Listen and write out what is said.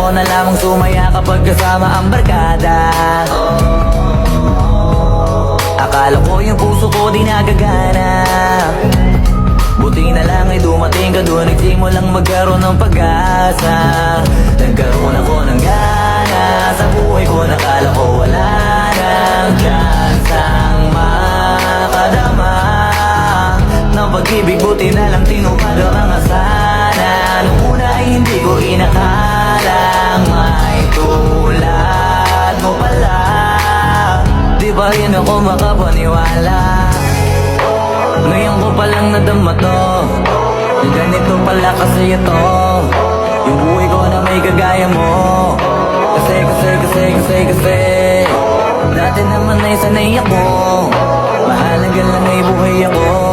ko na lamang sumaya kapag kasama ang barkada. Akala ko yung puso ko di nagagana, buti na lang ay dumating ka doon, nagsimulang magkaroon ng pag-asa. Nagkaroon ako ng gana sa buhay ko, nakala ko wala nang chansang makadama ng pag-ibig, buti na lang tinupad ang mga sana. Nung una ay hindi ko inakalang may tulad mo pala. Di ba rin ako makapaniwala, ngayon ko palang nadama to, ganito pala kasi ito, yung buhay ko na may kagaya mo. Kasi dati naman ay sanay ako, mahalaga lang ay buhay ako.